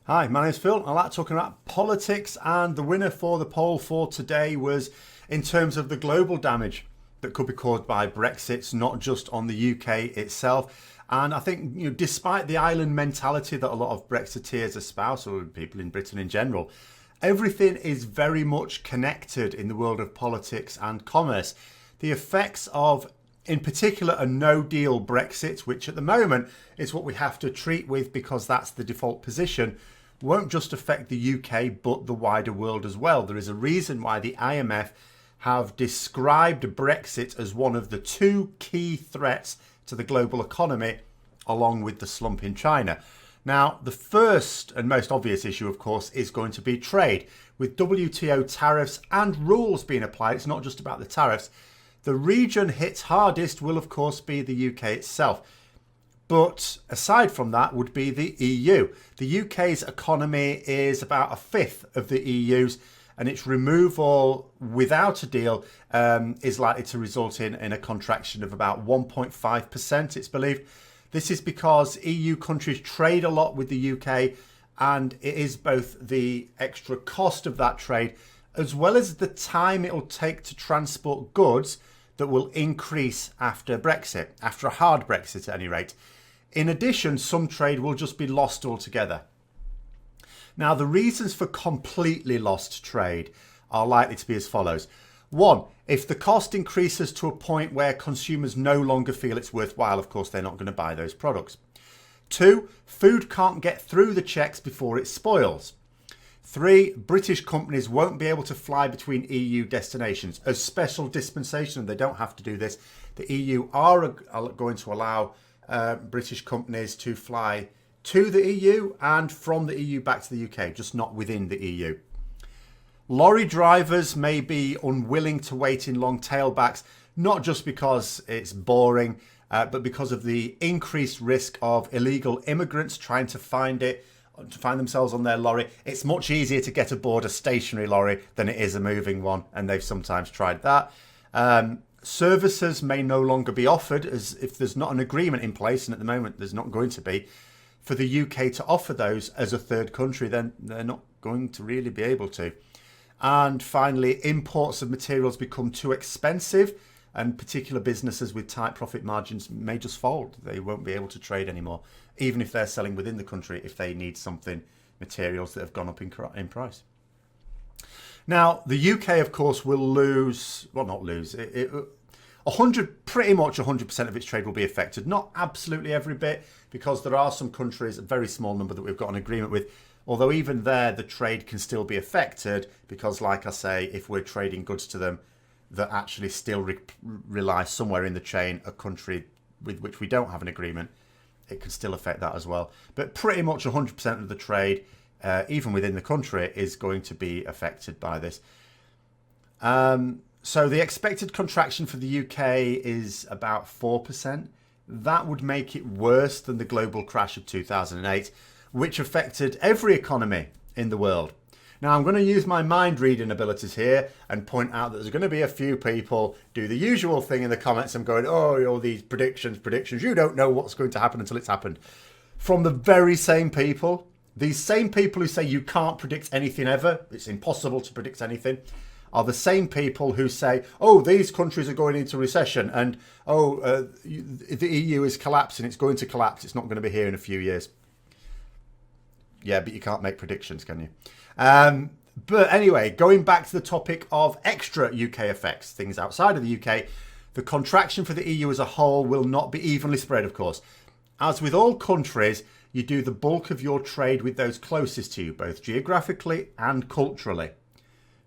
Hi, my name's Phil. I like talking about politics, and the winner for the poll for today was in terms of the global damage that could be caused by Brexit, not just on the UK itself. And I think, despite the island mentality that a lot of Brexiteers espouse, or people in Britain in general, everything is very much connected in the world of politics and commerce. The effects of, in particular, a no-deal Brexit, which at the moment is what we have to treat with because that's the default position, won't just affect the UK but the wider world as well. There is a reason why the IMF have described Brexit as one of the two key threats to the global economy, along with the slump in China. Now, the first and most obvious issue, of course, is going to be trade. With WTO tariffs and rules being applied, it's not just about the tariffs. The region hit hardest will, of course, be the UK itself. But aside from that would be the EU. The UK's economy is about a fifth of the EU's, and its removal without a deal is likely to result in a contraction of about 1.5%, it's believed. This is because EU countries trade a lot with the UK, and it is both the extra cost of that trade as well as the time it will take to transport goods that will increase after Brexit, after a hard Brexit at any rate. In addition, some trade will just be lost altogether. Now, the reasons for completely lost trade are likely to be as follows. One, if the cost increases to a point where consumers no longer feel it's worthwhile, of course, they're not going to buy those products. Two, food can't get through the checks before it spoils. Three, British companies won't be able to fly between EU destinations. As special dispensation, they don't have to do this. The EU are going to allow British companies to fly to the EU and from the EU back to the UK, just not within the EU. Lorry drivers may be unwilling to wait in long tailbacks, not just because it's boring, but because of the increased risk of illegal immigrants trying to find themselves on their lorry. It's much easier to get aboard a stationary lorry than it is a moving one, and they've sometimes tried that. Services may no longer be offered, as if there's not an agreement in place, and at the moment there's not going to be, for the UK to offer those as a third country, then they're not going to really be able to. And finally, imports of materials become too expensive, and particular businesses with tight profit margins may just fold. They won't be able to trade anymore, even if they're selling within the country, if they need materials that have gone up in price. Now, the UK, of course, will lose, well, not lose, pretty much 100% of its trade will be affected. Not absolutely every bit, because there are some countries, a very small number that we've got an agreement with, although even there, the trade can still be affected, because like I say, if we're trading goods to them that actually still rely somewhere in the chain, a country with which we don't have an agreement, it can still affect that as well. But pretty much 100% of the trade, even within the country, is going to be affected by this. So the expected contraction for the UK is about 4%. That would make it worse than the global crash of 2008, which affected every economy in the world. Now, I'm going to use my mind reading abilities here and point out that there's going to be a few people do the usual thing in the comments and going, oh, all these predictions, you don't know what's going to happen until it's happened. From the very same people, these same people who say you can't predict anything ever, it's impossible to predict anything, are the same people who say, oh, these countries are going into recession, and the EU is collapsing, it's going to collapse, it's not going to be here in a few years. Yeah, but you can't make predictions, can you? But anyway, going back to the topic of extra UK effects, things outside of the UK, the contraction for the EU as a whole will not be evenly spread, of course. As with all countries, you do the bulk of your trade with those closest to you, both geographically and culturally.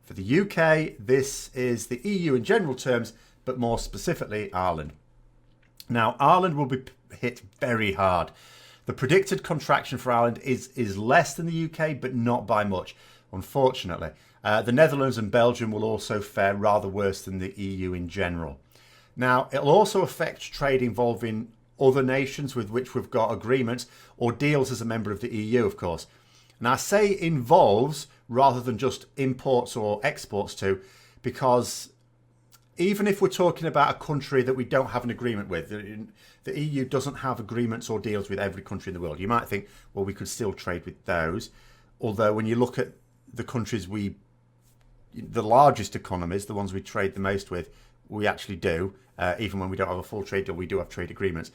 For the UK, this is the EU in general terms, but more specifically Ireland. Now, Ireland will be hit very hard. The predicted contraction for Ireland is less than the UK, but not by much, unfortunately. The Netherlands and Belgium will also fare rather worse than the EU in general. Now, it'll also affect trade involving other nations with which we've got agreements or deals as a member of the EU, of course. And I say involves rather than just imports or exports to, because even if we're talking about a country that we don't have an agreement with, the EU doesn't have agreements or deals with every country in the world. You might think, well, we could still trade with those. Although when you look at the countries the largest economies, the ones we trade the most with, we actually do. Even when we don't have a full trade deal, we do have trade agreements.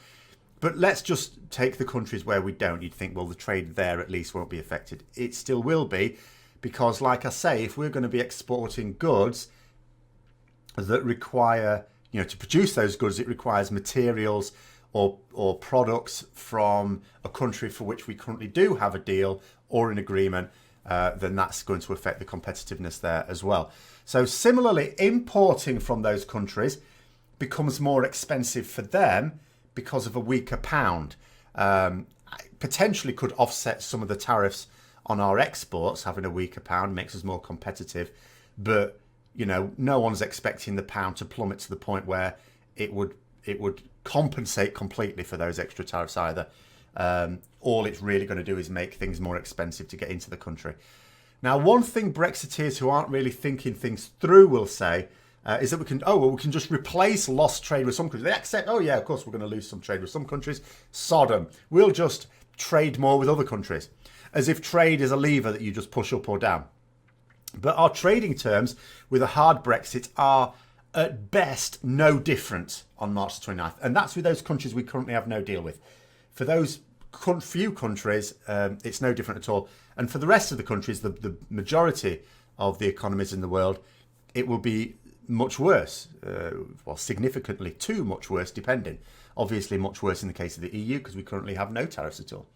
But let's just take the countries where we don't. You'd think, well, the trade there at least won't be affected. It still will be, because like I say, if we're going to be exporting goods that require, to produce those goods, it requires materials or products from a country for which we currently do have a deal or an agreement, then that's going to affect the competitiveness there as well. So similarly, importing from those countries becomes more expensive for them because of a weaker pound. Potentially could offset some of the tariffs on our exports. Having a weaker pound makes us more competitive, but no one's expecting the pound to plummet to the point where it would compensate completely for those extra tariffs either. All it's really going to do is make things more expensive to get into the country. Now, one thing Brexiteers who aren't really thinking things through will say is that we can just replace lost trade with some countries. They accept, of course we're going to lose some trade with some countries. Sodom. We'll just trade more with other countries, as if trade is a lever that you just push up or down. But our trading terms with a hard Brexit are at best no different on March 29th. And that's with those countries we currently have no deal with. For those few countries, it's no different at all. And for the rest of the countries, the majority of the economies in the world, it will be much worse. Significantly too much worse, depending. Obviously much worse in the case of the EU, because we currently have no tariffs at all.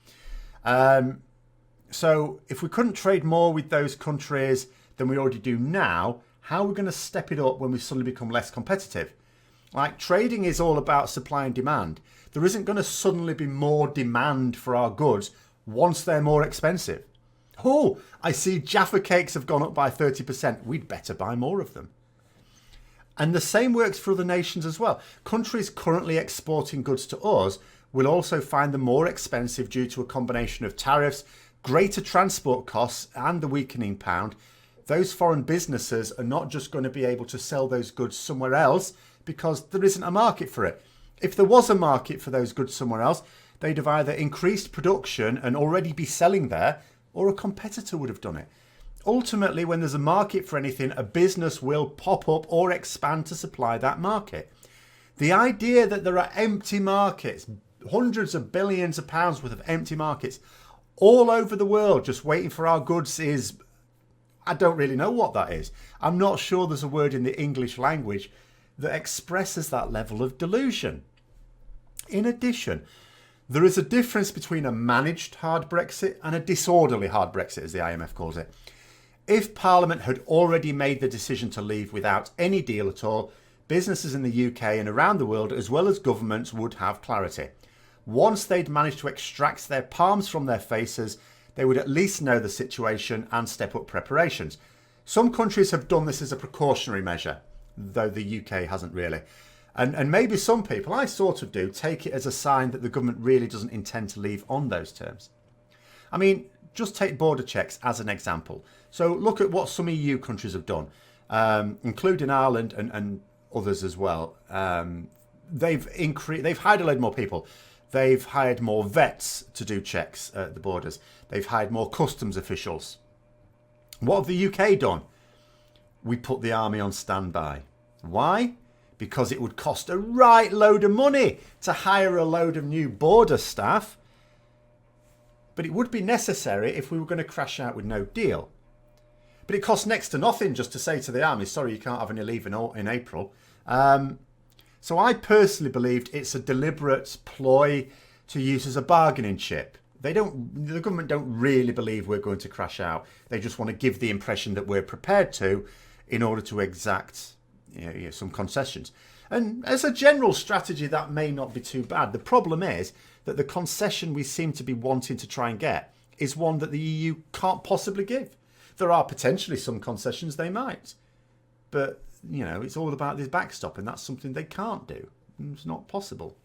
So if we couldn't trade more with those countries than we already do now, how are we going to step it up when we suddenly become less competitive? Like, trading is all about supply and demand. There isn't going to suddenly be more demand for our goods once they're more expensive. Oh, I see Jaffa cakes have gone up by 30%. We'd better buy more of them. And the same works for other nations as well. Countries currently exporting goods to us will also find them more expensive due to a combination of tariffs, greater transport costs, and the weakening pound. Those foreign businesses are not just going to be able to sell those goods somewhere else because there isn't a market for it. If there was a market for those goods somewhere else, they'd have either increased production and already be selling there, or a competitor would have done it. Ultimately, when there's a market for anything, a business will pop up or expand to supply that market. The idea that there are empty markets, hundreds of billions of pounds worth of empty markets all over the world just waiting for our goods is, I don't really know what that is. I'm not sure there's a word in the English language that expresses that level of delusion. In addition, there is a difference between a managed hard Brexit and a disorderly hard Brexit, as the IMF calls it. If Parliament had already made the decision to leave without any deal at all, businesses in the UK and around the world, as well as governments, would have clarity. Once they'd managed to extract their palms from their faces, they would at least know the situation and step up preparations. Some countries have done this as a precautionary measure, though the UK hasn't really. And maybe some people, I sort of do, take it as a sign that the government really doesn't intend to leave on those terms. I mean, just take border checks as an example. So look at what some EU countries have done, including Ireland and others as well. They've hired a load more people. They've hired more vets to do checks at the borders. They've hired more customs officials. What have the UK done? We put the army on standby. Why? Because it would cost a right load of money to hire a load of new border staff. But it would be necessary if we were going to crash out with no deal. But it costs next to nothing just to say to the army, sorry, you can't have any leave in April. So I personally believed it's a deliberate ploy to use as a bargaining chip. The government don't really believe we're going to crash out. They just want to give the impression that we're prepared to in order to exact some concessions. And as a general strategy, that may not be too bad. The problem is that the concession we seem to be wanting to try and get is one that the EU can't possibly give. There are potentially some concessions they might, but it's all about this backstop, and that's something they can't do. It's not possible.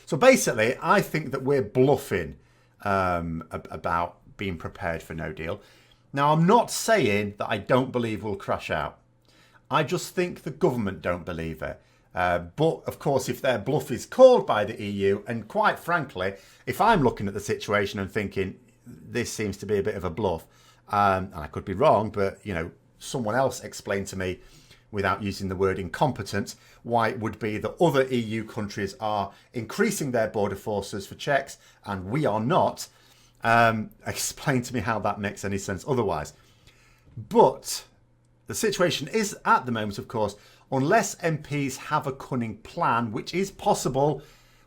So basically, I think that we're bluffing about being prepared for no deal. Now, I'm not saying that I don't believe we'll crash out. I just think the government don't believe it. But of course, if their bluff is called by the EU, and quite frankly, if I'm looking at the situation and thinking this seems to be a bit of a bluff, and I could be wrong, but someone else explained to me without using the word incompetent why it would be that other EU countries are increasing their border forces for checks and we are not. Explain to me how that makes any sense otherwise. But the situation is at the moment, of course, unless MPs have a cunning plan, which is possible,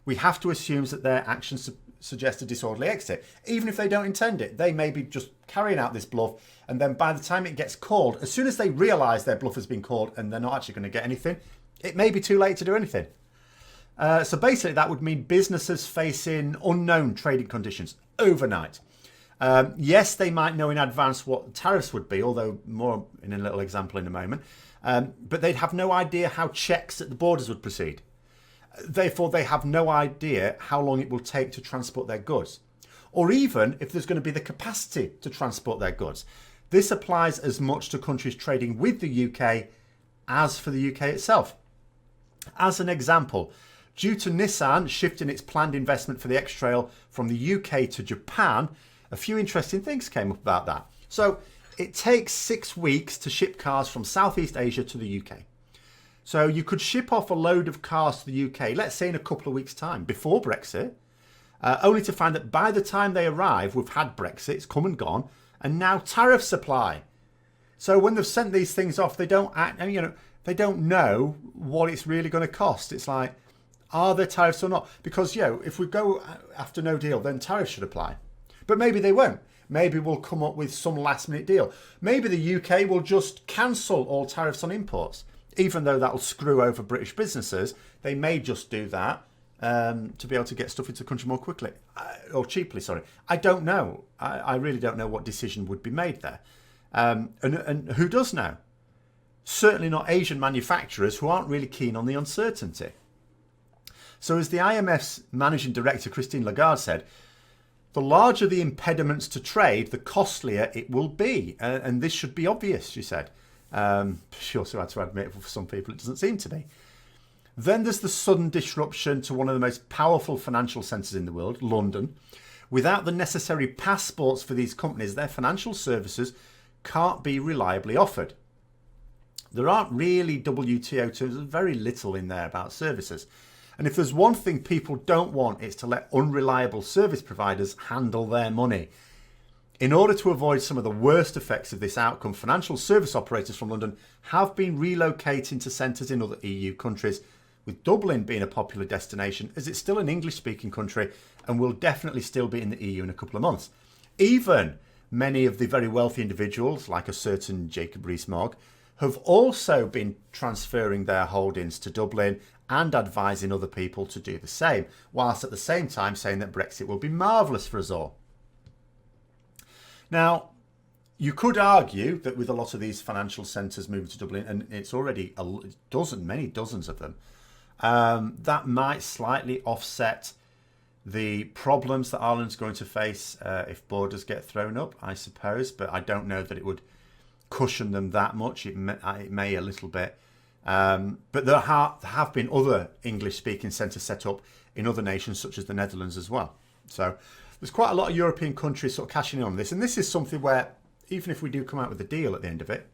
we have to assume that their actions suggest a disorderly exit. Even if they don't intend it, they may be just carrying out this bluff, and then by the time it gets called, as soon as they realise their bluff has been called and they're not actually going to get anything, it may be too late to do anything. So basically that would mean businesses facing unknown trading conditions overnight. Yes, they might know in advance what tariffs would be, although more in a little example in a moment. But they'd have no idea how checks at the borders would proceed. Therefore, they have no idea how long it will take to transport their goods, or even if there's going to be the capacity to transport their goods. This applies as much to countries trading with the UK as for the UK itself. As an example, due to Nissan shifting its planned investment for the X-Trail from the UK to Japan, a few interesting things came up about that. So it takes 6 weeks to ship cars from Southeast Asia to the UK. So you could ship off a load of cars to the UK, let's say in a couple of weeks' time, before Brexit, only to find that by the time they arrive, we've had Brexit, it's come and gone, and now tariffs apply. So when they've sent these things off, they don't they don't know what it's really going to cost. It's like, are there tariffs or not? Because, if we go after no deal, then tariffs should apply. But maybe they won't. Maybe we'll come up with some last minute deal. Maybe the UK will just cancel all tariffs on imports. Even though that'll screw over British businesses, they may just do that to be able to get stuff into the country more quickly. Or cheaply, sorry. I don't know. I really don't know what decision would be made there. And who does know? Certainly not Asian manufacturers who aren't really keen on the uncertainty. So as the IMF's managing director, Christine Lagarde, said, the larger the impediments to trade, the costlier it will be. And this should be obvious, she said. She also had to admit, for some people, it doesn't seem to be. Then there's the sudden disruption to one of the most powerful financial centres in the world, London. Without the necessary passports for these companies, their financial services can't be reliably offered. There aren't really WTO terms, there's very little in there about services. And if there's one thing people don't want, it's to let unreliable service providers handle their money. In order to avoid some of the worst effects of this outcome, financial service operators from London have been relocating to centres in other EU countries, with Dublin being a popular destination as it's still an English-speaking country and will definitely still be in the EU in a couple of months. Even many of the very wealthy individuals, like a certain Jacob Rees-Mogg, have also been transferring their holdings to Dublin and advising other people to do the same, whilst at the same time saying that Brexit will be marvellous for us all. Now, you could argue that with a lot of these financial centres moving to Dublin, and it's already many dozens of them, that might slightly offset the problems that Ireland's going to face if borders get thrown up, I suppose. But I don't know that it would cushion them that much. It may a little bit. But there have been other English-speaking centres set up in other nations, such as the Netherlands as well. So there's quite a lot of European countries sort of cashing in on this. And this is something where, even if we do come out with a deal at the end of it,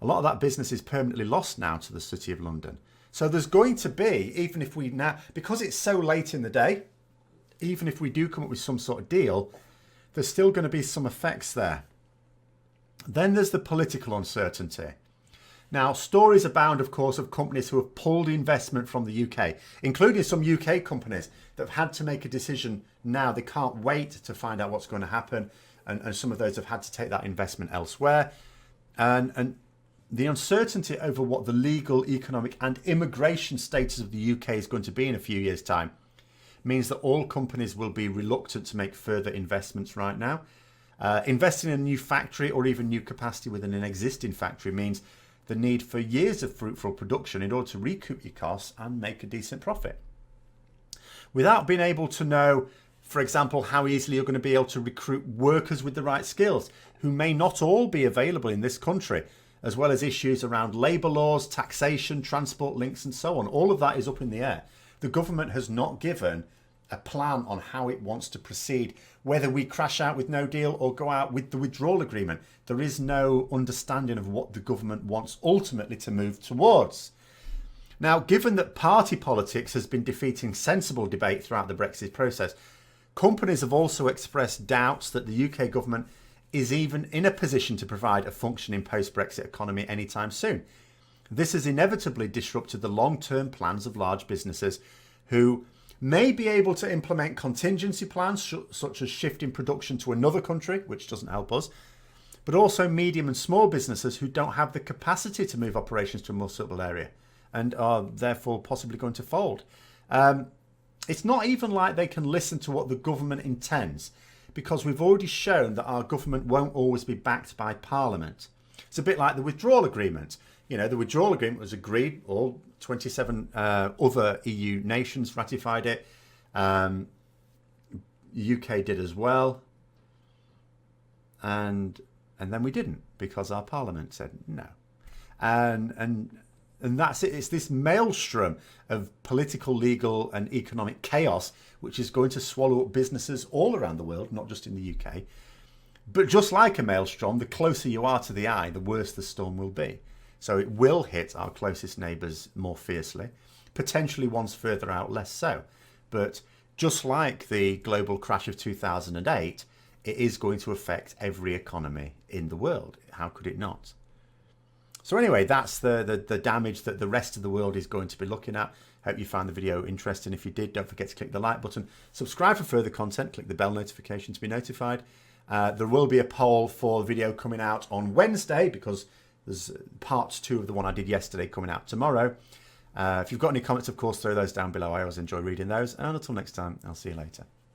a lot of that business is permanently lost now to the City of London. So there's going to be, even if we now, because it's so late in the day, even if we do come up with some sort of deal, there's still going to be some effects there. Then there's the political uncertainty. Now, stories abound, of course, of companies who have pulled investment from the UK, including some UK companies that have had to make a decision now. They can't wait to find out what's going to happen. And some of those have had to take that investment elsewhere. And the uncertainty over what the legal, economic and immigration status of the UK is going to be in a few years' time means that all companies will be reluctant to make further investments right now. Investing in a new factory or even new capacity within an existing factory means the need for years of fruitful production in order to recoup your costs and make a decent profit. Without being able to know, for example, how easily you're going to be able to recruit workers with the right skills, who may not all be available in this country, as well as issues around labour laws, taxation, transport links and so on. All of that is up in the air. The government has not given a plan on how it wants to proceed, whether we crash out with no deal or go out with the withdrawal agreement. There is no understanding of what the government wants ultimately to move towards. Now, given that party politics has been defeating sensible debate throughout the Brexit process, companies have also expressed doubts that the UK government is even in a position to provide a functioning post-Brexit economy anytime soon. This has inevitably disrupted the long-term plans of large businesses who may be able to implement contingency plans such as shifting production to another country, which doesn't help us, but also medium and small businesses who don't have the capacity to move operations to a more suitable area and are therefore possibly going to fold. It's not even like they can listen to what the government intends, because we've already shown that our government won't always be backed by Parliament. It's a bit like the withdrawal agreement. You know, the withdrawal agreement was agreed, all 27 other EU nations ratified it. UK did as well. And then we didn't, because our Parliament said no. And that's it. It's this maelstrom of political, legal and economic chaos which is going to swallow up businesses all around the world, not just in the UK. But just like a maelstrom, the closer you are to the eye, the worse the storm will be. So it will hit our closest neighbours more fiercely, potentially ones further out less so. But just like the global crash of 2008, it is going to affect every economy in the world. How could it not? So anyway, that's the damage that the rest of the world is going to be looking at. Hope you found the video interesting. If you did, don't forget to click the like button. Subscribe for further content. Click the bell notification to be notified. There will be a poll for the video coming out on Wednesday, because there's part 2 of the one I did yesterday coming out tomorrow. If you've got any comments, of course, throw those down below. I always enjoy reading those. And until next time, I'll see you later.